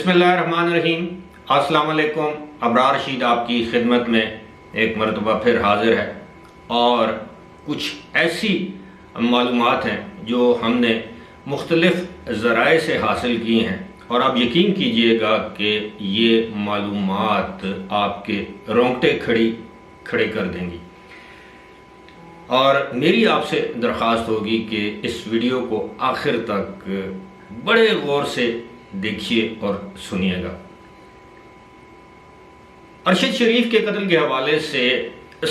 بسم اللہ الرحمن الرحیم۔ السلام علیکم۔ ابرار رشید آپ کی خدمت میں ایک مرتبہ پھر حاضر ہے، اور کچھ ایسی معلومات ہیں جو ہم نے مختلف ذرائع سے حاصل کی ہیں، اور آپ یقین کیجئے گا کہ یہ معلومات آپ کے رونگٹے کھڑے کر دیں گی، اور میری آپ سے درخواست ہوگی کہ اس ویڈیو کو آخر تک بڑے غور سے دیکھیے اور سنیے گا۔ ارشد شریف کے قتل کے حوالے سے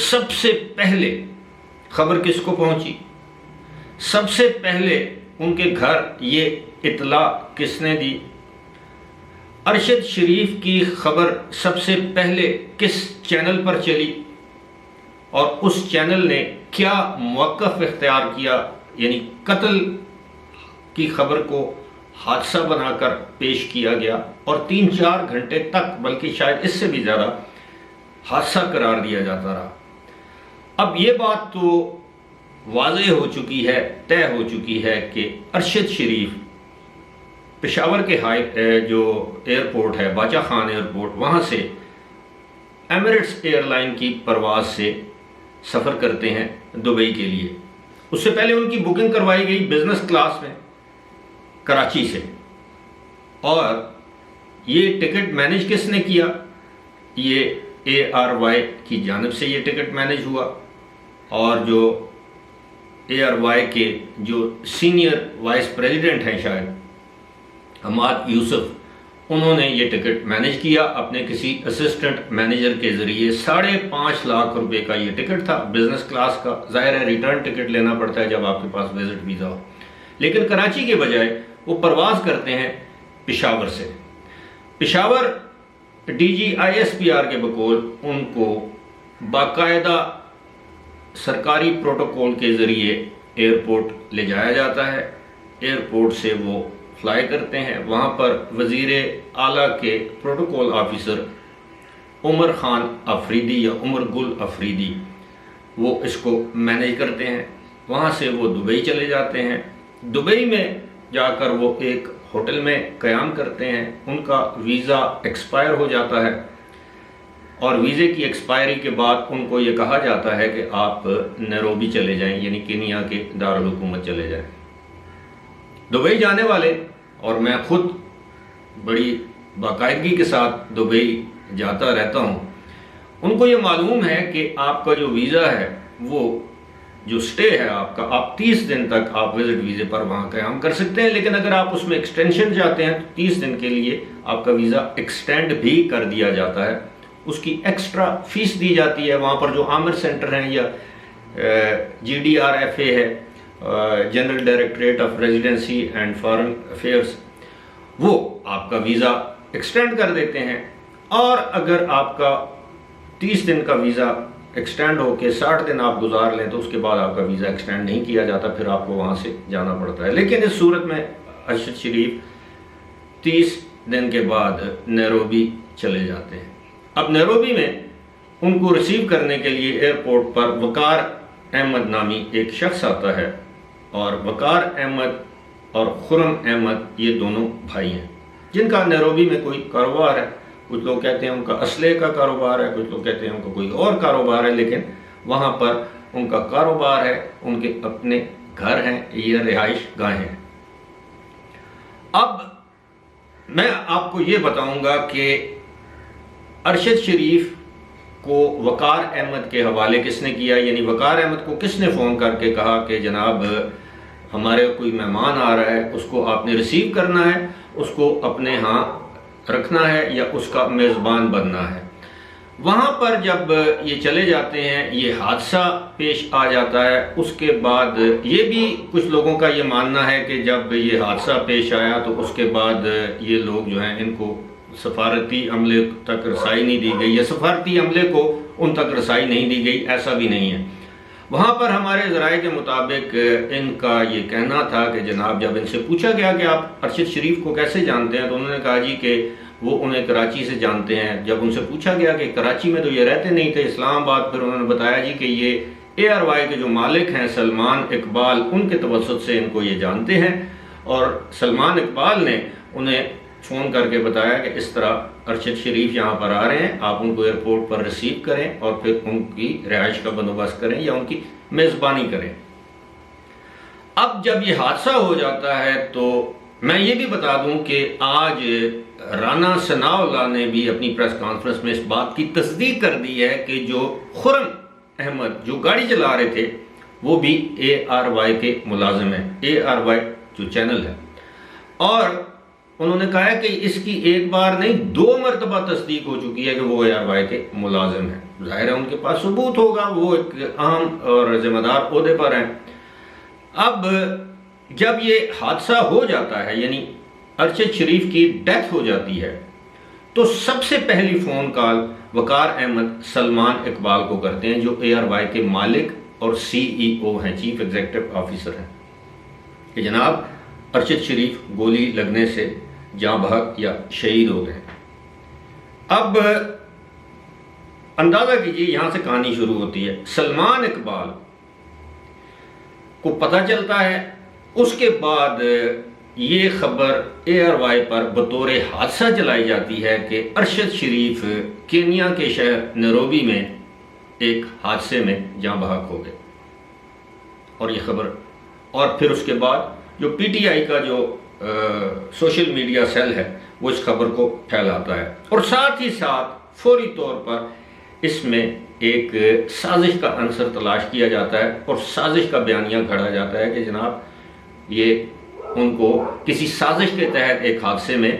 سب سے پہلے خبر کس کو پہنچی؟ سب سے پہلے ان کے گھر یہ اطلاع کس نے دی؟ ارشد شریف کی خبر سب سے پہلے کس چینل پر چلی، اور اس چینل نے کیا موقف اختیار کیا؟ یعنی قتل کی خبر کو حادثہ بنا کر پیش کیا گیا، اور 3-4 گھنٹے تک، بلکہ شاید اس سے بھی زیادہ، حادثہ قرار دیا جاتا رہا۔ اب یہ بات تو واضح ہو چکی ہے، طے ہو چکی ہے کہ ارشد شریف پشاور کے جو ایئرپورٹ ہے، باچا خان ایئرپورٹ، وہاں سے ایمریٹس ایئر لائن کی پرواز سے سفر کرتے ہیں دبئی کے لیے۔ اس سے پہلے ان کی بکنگ کروائی گئی بزنس کلاس میں کراچی سے، اور یہ ٹکٹ مینیج کس نے کیا؟ یہ ARY کی جانب سے یہ ٹکٹ مینیج ہوا، اور جو ARY کے جو سینئر وائس پریزیڈنٹ ہیں شاید حماد یوسف، انہوں نے یہ ٹکٹ مینیج کیا اپنے کسی اسسٹنٹ مینیجر کے ذریعے۔ 5.5 لاکھ روپے کا یہ ٹکٹ تھا بزنس کلاس کا۔ ظاہر ہے ریٹرن ٹکٹ لینا پڑتا ہے جب آپ کے پاس وزٹ ویزا ہو، لیکن کراچی کے بجائے وہ پرواز کرتے ہیں پشاور سے۔ پشاور DGISPR کے بقول ان کو باقاعدہ سرکاری پروٹوکول کے ذریعے ایئرپورٹ لے جایا جاتا ہے۔ ایئرپورٹ سے وہ فلائی کرتے ہیں، وہاں پر وزیر اعلیٰ کے پروٹوکول آفیسر عمر خان افریدی یا عمر گل افریدی وہ اس کو مینیج کرتے ہیں۔ وہاں سے وہ دبئی چلے جاتے ہیں۔ دبئی میں جا کر وہ ایک ہوٹل میں قیام کرتے ہیں۔ ان کا ویزا ایکسپائر ہو جاتا ہے، اور ویزے کی ایکسپائری کے بعد ان کو یہ کہا جاتا ہے کہ آپ نیروبی چلے جائیں، یعنی کینیا کے دارالحکومت چلے جائیں۔ دبئی جانے والے، اور میں خود بڑی باقاعدگی کے ساتھ دبئی جاتا رہتا ہوں، ان کو یہ معلوم ہے کہ آپ کا جو ویزا ہے، وہ جو سٹے ہے آپ کا، آپ 30 دن تک آپ وزٹ ویزے پر وہاں قیام کر سکتے ہیں، لیکن اگر آپ اس میں ایکسٹینشن چاہتے ہیں تو 30 دن کے لیے آپ کا ویزا ایکسٹینڈ بھی کر دیا جاتا ہے۔ اس کی ایکسٹرا فیس دی جاتی ہے۔ وہاں پر جو عامر سینٹر ہیں یا GDRFA ہے، general directorate of residency and foreign affairs, وہ آپ کا ویزا ایکسٹینڈ کر دیتے ہیں۔ اور اگر آپ کا 30 دن کا ویزا ایکسٹینڈ ہو کے 60 دن آپ گزار لیں تو اس کے بعد آپ کا ویزا ایکسٹینڈ نہیں کیا جاتا، پھر آپ کو وہاں سے جانا پڑتا ہے۔ لیکن اس صورت میں ارشد شریف 30 دن کے بعد نیروبی چلے جاتے ہیں۔ اب نیروبی میں ان کو ریسیو کرنے کے لیے ایئرپورٹ پر وقار احمد نامی ایک شخص آتا ہے، اور وقار احمد اور خرم احمد یہ دونوں بھائی ہیں جن کا نیروبی میں کوئی کاروبار ہے۔ کچھ لوگ کہتے ہیں ان کا اسلحے کا کاروبار ہے، کچھ لوگ کہتے ہیں ان کا کوئی اور کاروبار ہے، لیکن وہاں پر ان کا کاروبار ہے، ان کے اپنے گھر ہیں، یہ رہائش گاہیں ہیں۔ اب میں آپ کو یہ بتاؤں گا کہ ارشد شریف کو وقار احمد کے حوالے کس نے کیا، یعنی وقار احمد کو کس نے فون کر کے کہا کہ جناب ہمارے کوئی مہمان آ رہا ہے، اس کو آپ نے ریسیو کرنا ہے، اس کو اپنے ہاں رکھنا ہے، یا اس کا میزبان بننا ہے۔ وہاں پر جب یہ چلے جاتے ہیں، یہ حادثہ پیش آ جاتا ہے۔ اس کے بعد یہ بھی کچھ لوگوں کا یہ ماننا ہے کہ جب یہ حادثہ پیش آیا تو اس کے بعد یہ لوگ جو ہیں ان کو سفارتی عملے تک رسائی نہیں دی گئی، یا سفارتی عملے کو ان تک رسائی نہیں دی گئی، ایسا بھی نہیں ہے۔ وہاں پر ہمارے ذرائع کے مطابق ان کا یہ کہنا تھا کہ جناب جب ان سے پوچھا گیا کہ آپ ارشد شریف کو کیسے جانتے ہیں، تو انہوں نے کہا جی کہ وہ انہیں کراچی سے جانتے ہیں۔ جب ان سے پوچھا گیا کہ کراچی میں تو یہ رہتے نہیں تھے، اسلام آباد، پھر انہوں نے بتایا جی کہ یہ ARY کے جو مالک ہیں سلمان اقبال، ان کے توسط سے ان کو یہ جانتے ہیں، اور سلمان اقبال نے انہیں فون کر کے بتایا کہ اس طرح ارشد شریف یہاں پر آ رہے ہیں، آپ ان کو ایئرپورٹ پر ریسیو کریں اور پھر ان کی رہائش کا بندوبست کریں یا ان کی میزبانی کریں۔ اب جب یہ حادثہ ہو جاتا ہے تو میں یہ بھی بتا دوں کہ آج رانا ثناء اللہ نے بھی اپنی پریس کانفرنس میں اس بات کی تصدیق کر دی ہے کہ جو خرم احمد جو گاڑی چلا رہے تھے وہ بھی ARY کے ملازم ہیں، ARY جو چینل ہے، اور انہوں نے کہا ہے کہ اس کی ایک بار نہیں 2 مرتبہ تصدیق ہو چکی ہے کہ وہ ARY کے ملازم ہیں۔ ظاہر ہے ان کے پاس ثبوت ہوگا، وہ ایک اہم اور ذمہ دار عہدے پر ہیں۔ اب جب یہ حادثہ ہو جاتا ہے، یعنی ارشد شریف کی ڈیتھ ہو جاتی ہے، تو سب سے پہلی فون کال وقار احمد سلمان اقبال کو کرتے ہیں جو ARY کے مالک اور CEO ہیں، چیف ایگزیکٹو آفیسر ہیں، کہ جناب ارشد شریف گولی لگنے سے جاں بحق یا شہید ہو گئے۔ اب اندازہ کیجئے یہاں سے کہانی شروع ہوتی ہے۔ سلمان اقبال کو پتہ چلتا ہے، اس کے بعد یہ خبر ARY پر بطور حادثہ چلائی جاتی ہے کہ ارشد شریف کینیا کے شہر نیروبی میں ایک حادثے میں جاں بحق ہو گئے، اور یہ خبر، اور پھر اس کے بعد جو PTI کا جو سوشل میڈیا سیل ہے وہ اس خبر کو پھیلاتا ہے، اور ساتھ ہی ساتھ فوری طور پر اس میں ایک سازش کا عنصر تلاش کیا جاتا ہے اور سازش کا بیانیہ گھڑا جاتا ہے کہ جناب یہ ان کو کسی سازش کے تحت ایک حادثے میں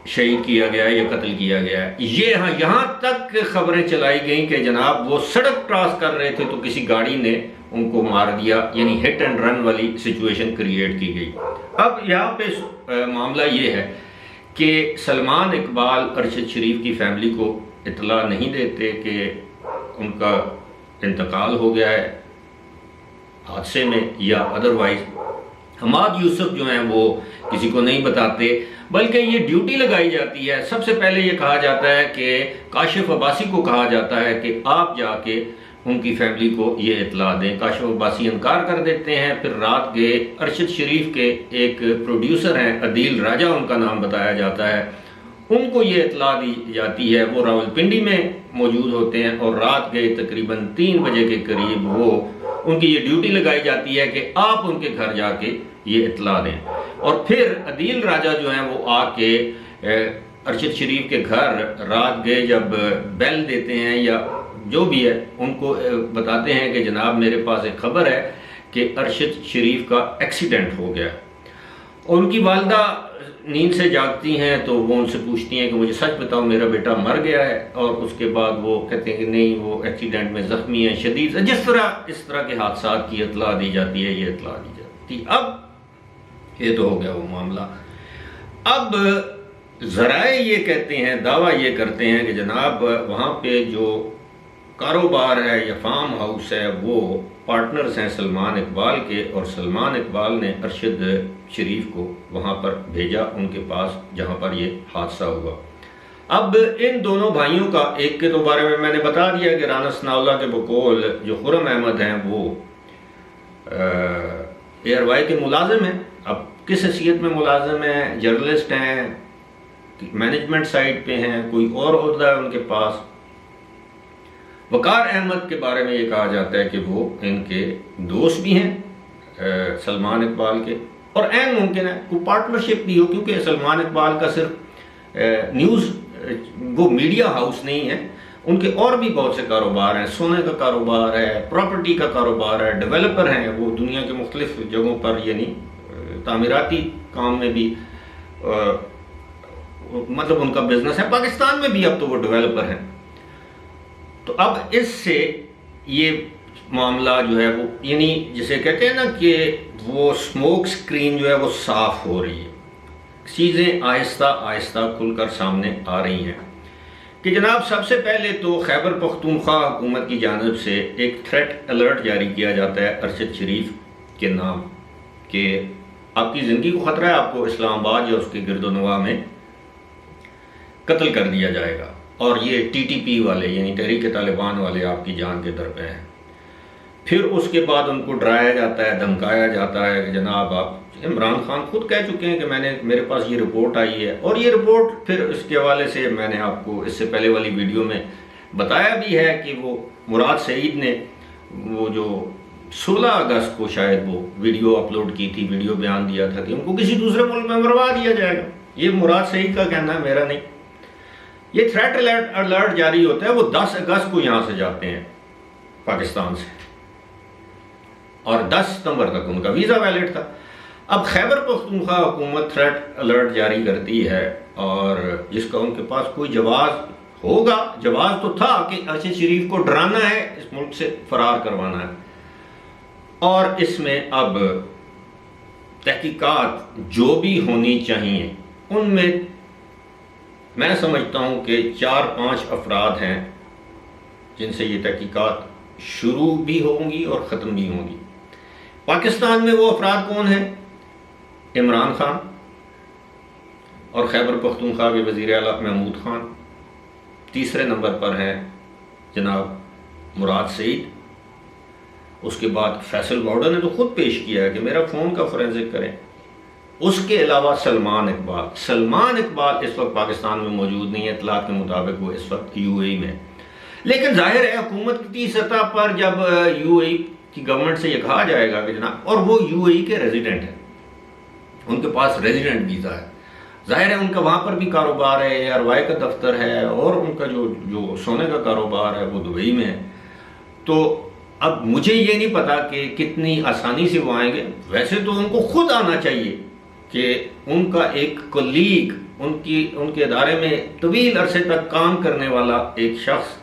شہید کیا گیا ہے یا قتل کیا گیا ہے۔ یہاں تک خبریں چلائی گئیں کہ جناب وہ سڑک کراس کر رہے تھے تو کسی گاڑی نے ان کو مار دیا، یعنی ہٹ اینڈ رن والی سچویشن کریٹ کی گئی۔ اب یہاں پہ معاملہ یہ ہے کہ سلمان اقبال ارشد شریف کی فیملی کو اطلاع نہیں دیتے کہ ان کا انتقال ہو گیا ہے حادثے میں یا ادروائز۔ حماد یوسف جو ہیں وہ کسی کو نہیں بتاتے، بلکہ یہ ڈیوٹی لگائی جاتی ہے۔ سب سے پہلے یہ کہا جاتا ہے کہ کاشف عباسی کو کہا جاتا ہے کہ آپ جا کے ان کی فیملی کو یہ اطلاع دیں۔ کاشف عباسی انکار کر دیتے ہیں۔ پھر رات گئے ارشد شریف کے ایک پروڈیوسر ہیں عدیل راجہ ان کا نام بتایا جاتا ہے، ان کو یہ اطلاع دی جاتی ہے، وہ راولپنڈی میں موجود ہوتے ہیں، اور رات گئے تقریباً 3 بجے کے قریب وہ ان کی یہ ڈیوٹی لگائی جاتی ہے کہ آپ ان کے گھر جا کے یہ اطلاع دیں۔ اور پھر عدیل راجہ جو ہیں وہ آ کے ارشد شریف کے گھر رات گئے جب بیل دیتے ہیں یا جو بھی ہے ان کو بتاتے ہیں کہ جناب میرے پاس ایک خبر ہے کہ ارشد شریف کا ایکسیڈنٹ ہو گیا۔ اور ان کی والدہ نیند سے جاگتی ہیں تو وہ ان سے پوچھتی ہیں کہ مجھے سچ بتاؤ میرا بیٹا مر گیا ہے، اور اس کے بعد وہ کہتے ہیں کہ نہیں وہ ایکسیڈنٹ میں زخمی ہیں شدید، اس طرح کے حادثات کی اطلاع دی جاتی ہے، یہ اطلاع دی جاتی۔ اب یہ تو ہو گیا وہ معاملہ۔ اب ذرائع یہ کہتے ہیں، دعویٰ یہ کرتے ہیں کہ جناب وہاں پہ جو کاروبار ہے یا فارم ہاؤس ہے وہ پارٹنرز ہیں سلمان اقبال کے، اور سلمان اقبال نے ارشد شریف کو وہاں پر بھیجا ان کے پاس جہاں پر یہ حادثہ ہوا۔ اب ان دونوں بھائیوں کا ایک کے تو بارے میں نے بتا دیا کہ رانا ثناء اللہ کے بقول جو خرم احمد ہیں وہ ARY کے ملازم ہیں۔ اب کس حیثیت میں ملازم ہیں؟ جرنلسٹ ہیں، مینجمنٹ سائٹ پہ ہیں، کوئی اور عہدہ ہے ان کے پاس۔ وقار احمد کے بارے میں یہ کہا جاتا ہے کہ وہ ان کے دوست بھی ہیں سلمان اقبال کے، اور عین ممکن ہے کوئی پارٹنرشپ بھی ہو، کیونکہ سلمان اقبال کا صرف نیوز وہ میڈیا ہاؤس نہیں ہے، ان کے اور بھی بہت سے کاروبار ہیں، سونے کا کاروبار ہے، پراپرٹی کا کاروبار ہے، ڈیولپر ہیں، وہ دنیا کے مختلف جگہوں پر یعنی تعمیراتی کام میں بھی مطلب ان کا بزنس ہے، پاکستان میں بھی اب تو وہ ڈیولپر ہیں۔ تو اب اس سے یہ معاملہ جو ہے وہ یعنی جسے کہتے ہیں نا کہ وہ سموک سکرین جو ہے وہ صاف ہو رہی ہے، چیزیں آہستہ آہستہ کھل کر سامنے آ رہی ہیں کہ جناب سب سے پہلے تو خیبر پختونخوا حکومت کی جانب سے ایک تھریٹ الرٹ جاری کیا جاتا ہے ارشد شریف کے نام کہ آپ کی زندگی کو خطرہ ہے، آپ کو اسلام آباد یا اس کے گرد و نواح میں قتل کر دیا جائے گا، اور یہ TTP والے یعنی تحریک طالبان والے آپ کی جان کے در پہ ہیں۔ پھر اس کے بعد ان کو ڈرایا جاتا ہے، دھمکایا جاتا ہے کہ جناب آپ، عمران خان خود کہہ چکے ہیں کہ میرے پاس یہ رپورٹ آئی ہے، اور یہ رپورٹ پھر اس کے حوالے سے میں نے آپ کو اس سے پہلے والی ویڈیو میں بتایا بھی ہے کہ وہ مراد سعید نے وہ جو 16 اگست کو شاید وہ ویڈیو اپلوڈ کی تھی، ویڈیو بیان دیا تھا کہ ان کو کسی دوسرے ملک میں مروا دیا جائے گا. یہ مراد سعید کا کہنا ہے، میرا نہیں. یہ تھریٹ الرٹ جاری ہوتا ہے، وہ 10 اگست کو یہاں سے جاتے ہیں پاکستان سے، اور 10 ستمبر تک ان کا ویزا ویلڈ تھا. اب خیبر پختونخوا حکومت تھریٹ الرٹ جاری کرتی ہے، اور جس کا ان کے پاس کوئی جواز ہوگا، جواز تو تھا کہ ارشد شریف کو ڈرانا ہے، اس ملک سے فرار کروانا ہے. اور اس میں اب تحقیقات جو بھی ہونی چاہیے ان میں سمجھتا ہوں کہ 4-5 افراد ہیں جن سے یہ تحقیقات شروع بھی ہوں گی اور ختم بھی ہوں گی. پاکستان میں وہ افراد کون ہیں؟ عمران خان اور خیبر پختونخوا کے وزیر اعلیٰ محمود خان. تیسرے نمبر پر ہیں جناب مراد سعید. اس کے بعد فیصل باؤڈر نے تو خود پیش کیا ہے کہ میرا فون کا فورینزک کریں. اس کے علاوہ سلمان اقبال اس وقت پاکستان میں موجود نہیں ہے، اطلاعات کے مطابق وہ اس وقت یو اے ای میں. لیکن ظاہر ہے حکومت کی سطح پر جب یو اے ای کی گورنمنٹ سے یہ کہا جائے گا کہ جناب، اور وہ یو اے ای کے ریزیڈنٹ ہیں، ان کے پاس ریزیڈنٹ ویزا ہے، ظاہر ہے ان کا وہاں پر بھی کاروبار ہے، اے آر وائی کا دفتر ہے، اور ان کا جو سونے کا کاروبار ہے وہ دبئی میں ہے. تو اب مجھے یہ نہیں پتا کہ کتنی آسانی سے وہ آئیں گے. ویسے تو ان کو خود آنا چاہیے کہ ان کا ایک کولیگ، ان کے ادارے میں طویل عرصے تک کام کرنے والا ایک شخص،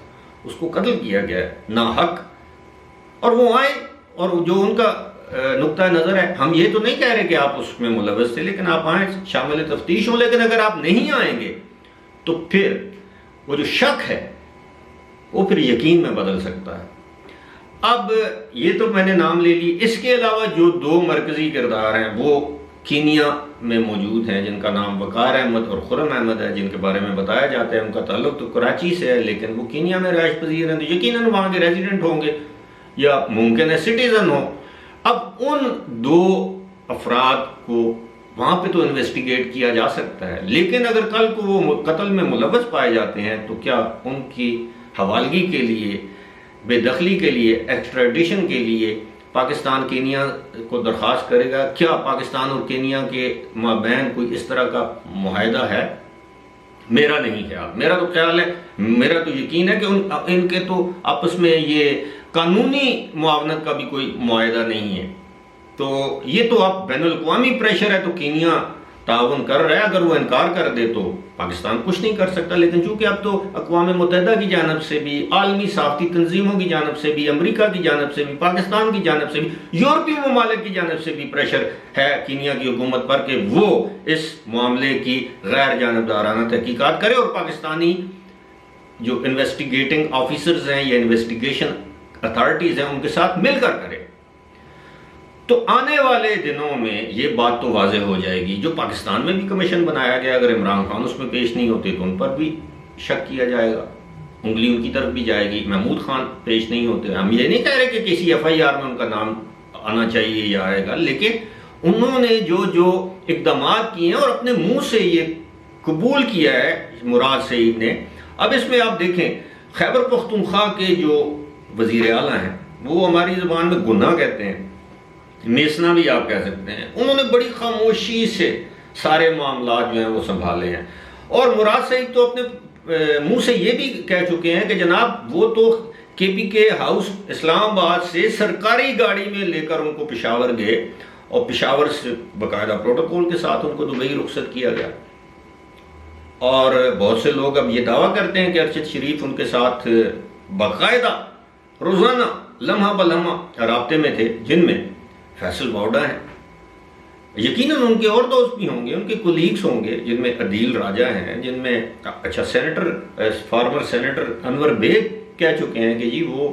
اس کو قتل کیا گیا ہے ناحق، اور وہ آئیں. اور جو ان کا نقطہ نظر ہے، ہم یہ تو نہیں کہہ رہے کہ آپ اس میں ملوث تھے، لیکن آپ آئیں، شامل تفتیش ہوں. لیکن اگر آپ نہیں آئیں گے تو پھر وہ جو شک ہے وہ پھر یقین میں بدل سکتا ہے. اب یہ تو میں نے نام لے لی. اس کے علاوہ جو 2 مرکزی کردار ہیں وہ کینیا میں موجود ہیں، جن کا نام وقار احمد اور خرم احمد ہے، جن کے بارے میں بتایا جاتا ہے ان کا تعلق تو کراچی سے ہے، لیکن وہ کینیا میں رہائش پذیر ہیں، تو یقیناً وہاں کے ریزیڈنٹ ہوں گے یا ممکن ہے سٹیزن ہوں. اب ان 2 افراد کو وہاں پہ تو انویسٹیگیٹ کیا جا سکتا ہے، لیکن اگر کل کو وہ قتل میں ملوث پائے جاتے ہیں تو کیا ان کی حوالگی کے لیے، بے دخلی کے لیے، ایکسٹریڈیشن کے لیے پاکستان کینیا کو درخواست کرے گا؟ کیا پاکستان اور کینیا کے مابین کوئی اس طرح کا معاہدہ ہے؟ میرا نہیں خیال. میرا تو خیال ہے، میرا تو یقین ہے کہ ان کے تو آپس میں یہ قانونی معاونت کا بھی کوئی معاہدہ نہیں ہے. تو یہ تو اب بین الاقوامی پریشر ہے تو کینیا تعاون کر رہا ہے. اگر وہ انکار کر دے تو پاکستان کچھ نہیں کر سکتا. لیکن چونکہ اب تو اقوام متحدہ کی جانب سے بھی، عالمی صحافتی تنظیموں کی جانب سے بھی، امریکہ کی جانب سے بھی، پاکستان کی جانب سے بھی، یورپی ممالک کی جانب سے بھی پریشر ہے کینیا کی حکومت پر کہ وہ اس معاملے کی غیر جانبدارانہ تحقیقات کرے، اور پاکستانی جو انویسٹیگیٹنگ آفیسرز ہیں یا انویسٹیگیشن اتھارٹیز ہیں ان کے ساتھ مل کر کرے. تو آنے والے دنوں میں یہ بات تو واضح ہو جائے گی. جو پاکستان میں بھی کمیشن بنایا گیا، اگر عمران خان اس میں پیش نہیں ہوتے تو ان پر بھی شک کیا جائے گا، انگلی ان کی طرف بھی جائے گی. محمود خان پیش نہیں ہوتے، ہم یہ نہیں کہہ رہے کہ کسی ایف آئی آر میں ان کا نام آنا چاہیے یا آئے گا، لیکن انہوں نے جو اقدامات کیے ہیں اور اپنے منہ سے یہ قبول کیا ہے مراد سعید نے. اب اس میں آپ دیکھیں، خیبر پختونخوا کے جو وزیر اعلیٰ ہیں وہ ہماری زبان میں گناہ کہتے ہیں، میسنا بھی آپ کہہ سکتے ہیں. انہوں نے بڑی خاموشی سے سارے معاملات جو ہیں وہ سنبھالے ہیں. اور مراد سعید تو اپنے منہ سے یہ بھی کہہ چکے ہیں کہ جناب وہ تو کے پی کے ہاؤس اسلام آباد سے سرکاری گاڑی میں لے کر ان کو پشاور گئے، اور پشاور سے باقاعدہ پروٹوکول کے ساتھ ان کو دبئی رخصت کیا گیا. اور بہت سے لوگ اب یہ دعویٰ کرتے ہیں کہ ارشد شریف ان کے ساتھ باقاعدہ روزانہ لمحہ بلمحہ رابطے میں تھے، جن میں فیصل باؤڈا ہیں. یقیناً ان کے اور دوست بھی ہوں گے، ان کے کولیگز ہوں گے، جن میں عدیل راجہ ہیں، جن میں فارمر سینیٹر انور بیگ کہہ چکے ہیں کہ جی وہ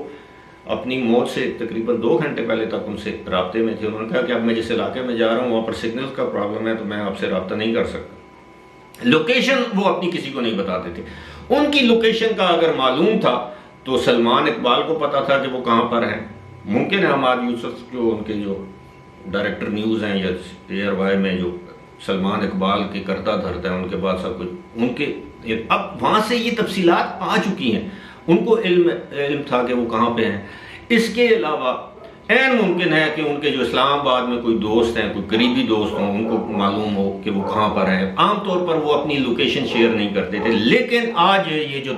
اپنی موت سے تقریباً 2 گھنٹے پہلے تک ان سے رابطے میں تھے. انہوں نے کہا کہ اب میں جس علاقے میں جا رہا ہوں وہاں پر سگنل کا پرابلم ہے تو میں آپ سے رابطہ نہیں کر سکتا. لوکیشن وہ اپنی کسی کو نہیں بتاتے تھے. ان کی لوکیشن کا اگر معلوم تھا تو سلمان اقبال کو پتا تھا کہ وہ کہاں پر ہیں، ممکن ہے عماد یوسف جو ان کے جو ڈائریکٹر نیوز ہیں یا ایئر وائی میں جو سلمان اقبال کے کردہ دھرتا ہے، ان کے بعد سب کچھ ان کے اب وہاں سے یہ تفصیلات آ چکی ہیں، ان کو علم تھا کہ وہ کہاں پہ ہیں۔ اس کے علاوہ عین ممکن ہے کہ ان کے جو اسلام آباد میں کوئی دوست ہیں، کوئی قریبی دوست ہوں، ان کو معلوم ہو کہ وہ کہاں پر ہیں۔ عام طور پر وہ اپنی لوکیشن شیئر نہیں کرتے تھے، لیکن آج یہ جو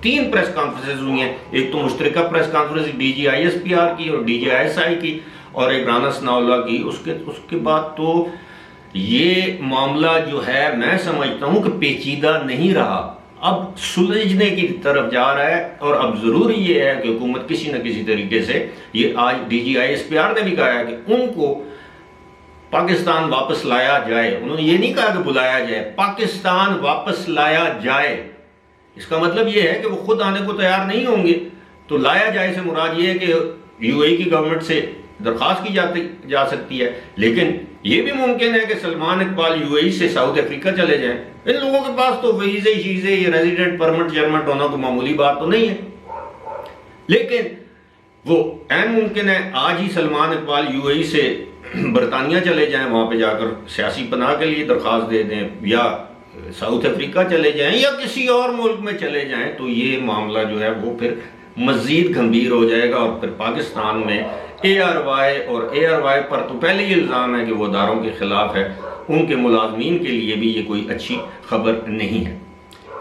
تین پریس کانفرنسز ہوئی ہیں، ایک تو مشترکہ press conference D G I S P R کی اور D G I S I کی اور ایک رانا ثناء اللہ کی، اس کے بعد تو یہ معاملہ جو ہے میں سمجھتا ہوں کہ پیچیدہ نہیں رہا، اب سلجھنے کی طرف جا رہا ہے، اور اب ضروری یہ ہے کہ حکومت کسی نہ کسی طریقے سے، یہ آج D G I S P R نے بھی کہا ہے کہ ان کو پاکستان واپس لایا جائے۔ انہوں نے یہ نہیں کہا کہ بلایا جائے، پاکستان واپس لایا جائے۔ اس کا مطلب یہ ہے کہ وہ خود آنے کو تیار نہیں ہوں گے، تو لایا جائے سے مراد یہ ہے کہ یو اے کی گورنمنٹ سے درخواست کی جا سکتی ہے، لیکن یہ بھی ممکن ہے کہ سلمان اقبال یو اے سے ساؤتھ افریقہ چلے جائیں۔ ان لوگوں کے پاس تو ویزے شیزے یہ ریزیڈنٹ پرمٹ جرمنٹ ہونا کوئی معمولی بات تو نہیں ہے، لیکن وہ عین ممکن ہے آج ہی سلمان اقبال یو اے سے برطانیہ چلے جائیں، وہاں پہ جا کر سیاسی پناہ کے لیے درخواست دے دیں، یا ساؤتھ افریقہ چلے جائیں یا کسی اور ملک میں چلے جائیں، تو یہ معاملہ جو ہے وہ پھر مزید گھمبیر ہو جائے گا، اور پھر پاکستان میں اے آر وائی پر تو پہلے ہی الزام ہے کہ وہ اداروں کے خلاف ہے، ان کے ملازمین کے لیے بھی یہ کوئی اچھی خبر نہیں ہے۔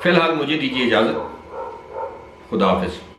فی الحال مجھے دیجیے اجازت، خدا حافظ۔